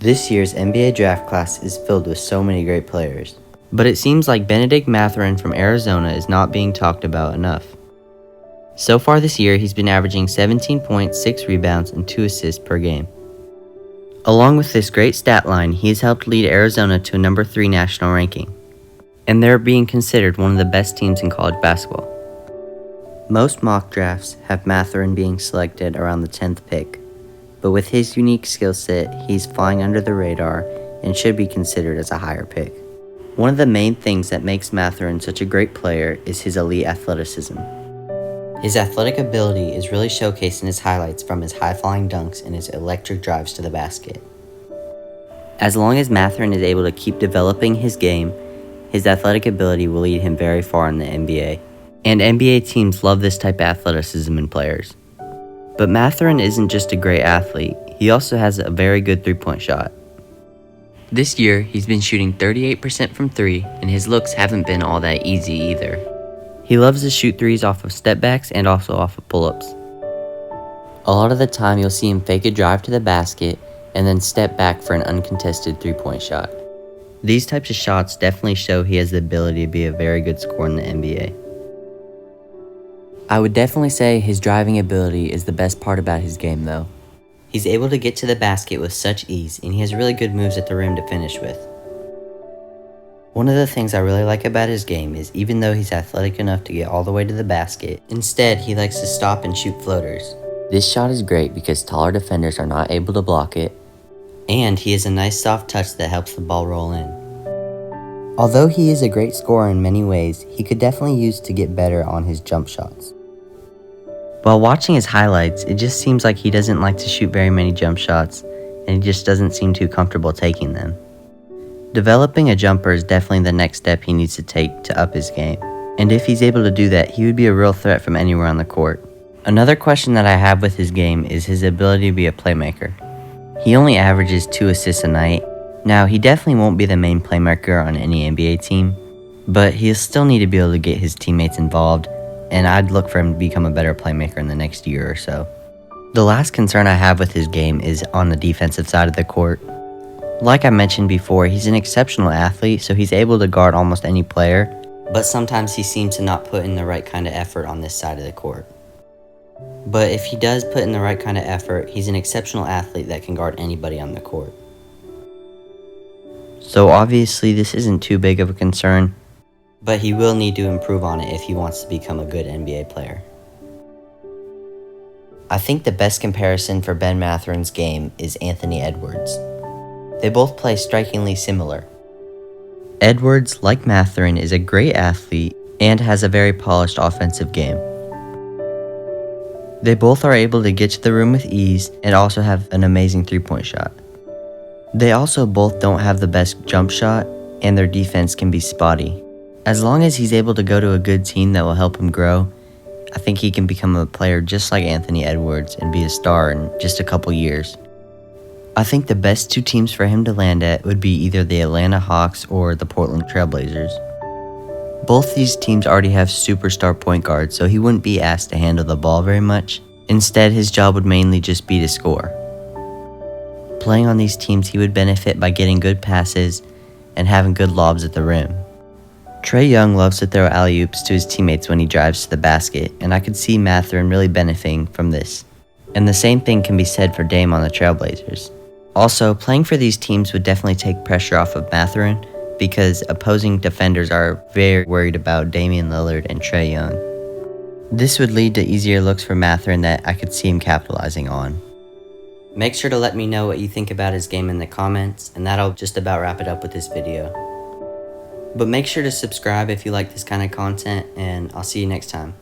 This year's NBA draft class is filled with so many great players. But it seems like Bennedict Mathurin from Arizona is not being talked about enough. So far this year, he's been averaging 17 points, 6 rebounds, and 2 assists per game. Along with this great stat line, he has helped lead Arizona to a number 3 national ranking. And they're being considered one of the best teams in college basketball. Most mock drafts have Mathurin being selected around the 10th pick. But with his unique skill set, he's flying under the radar and should be considered as a higher pick. One of the main things that makes Mathurin such a great player is his elite athleticism. His athletic ability is really showcased in his highlights from his high-flying dunks and his electric drives to the basket. As long as Mathurin is able to keep developing his game, his athletic ability will lead him very far in the NBA. And NBA teams love this type of athleticism in players. But Mathurin isn't just a great athlete, he also has a very good three-point shot. This year, he's been shooting 38% from 3, and his looks haven't been all that easy either. He loves to shoot threes off of step backs and also off of pull-ups. A lot of the time, you'll see him fake a drive to the basket and then step back for an uncontested three-point shot. These types of shots definitely show he has the ability to be a very good scorer in the NBA. I would definitely say his driving ability is the best part about his game though. He's able to get to the basket with such ease, and he has really good moves at the rim to finish with. One of the things I really like about his game is even though he's athletic enough to get all the way to the basket, instead he likes to stop and shoot floaters. This shot is great because taller defenders are not able to block it, and he has a nice soft touch that helps the ball roll in. Although he is a great scorer in many ways, he could definitely use to get better on his jump shots. While watching his highlights, it just seems like he doesn't like to shoot very many jump shots, and he just doesn't seem too comfortable taking them. Developing a jumper is definitely the next step he needs to take to up his game, and if he's able to do that, he would be a real threat from anywhere on the court. Another question that I have with his game is his ability to be a playmaker. He only averages 2 assists a night. Now, he definitely won't be the main playmaker on any NBA team, but he'll still need to be able to get his teammates involved, and I'd look for him to become a better playmaker in the next year or so. The last concern I have with his game is on the defensive side of the court. Like I mentioned before, he's an exceptional athlete, so he's able to guard almost any player, but sometimes he seems to not put in the right kind of effort on this side of the court. But if he does put in the right kind of effort, he's an exceptional athlete that can guard anybody on the court. So obviously this isn't too big of a concern, but he will need to improve on it if he wants to become a good NBA player. I think the best comparison for Ben Mathurin's game is Anthony Edwards. They both play strikingly similar. Edwards, like Mathurin, is a great athlete and has a very polished offensive game. They both are able to get to the rim with ease and also have an amazing three-point shot. They also both don't have the best jump shot, and their defense can be spotty. As long as he's able to go to a good team that will help him grow, I think he can become a player just like Anthony Edwards and be a star in just a couple years. I think the best 2 teams for him to land at would be either the Atlanta Hawks or the Portland Trail Blazers. Both these teams already have superstar point guards, so he wouldn't be asked to handle the ball very much. Instead, his job would mainly just be to score. Playing on these teams, he would benefit by getting good passes and having good lobs at the rim. Trae Young loves to throw alley-oops to his teammates when he drives to the basket, and I could see Mathurin really benefiting from this. And the same thing can be said for Dame on the Trailblazers. Also, playing for these teams would definitely take pressure off of Mathurin because opposing defenders are very worried about Damian Lillard and Trae Young. This would lead to easier looks for Mathurin that I could see him capitalizing on. Make sure to let me know what you think about his game in the comments, and that'll just about wrap it up with this video. But make sure to subscribe if you like this kind of content, and I'll see you next time.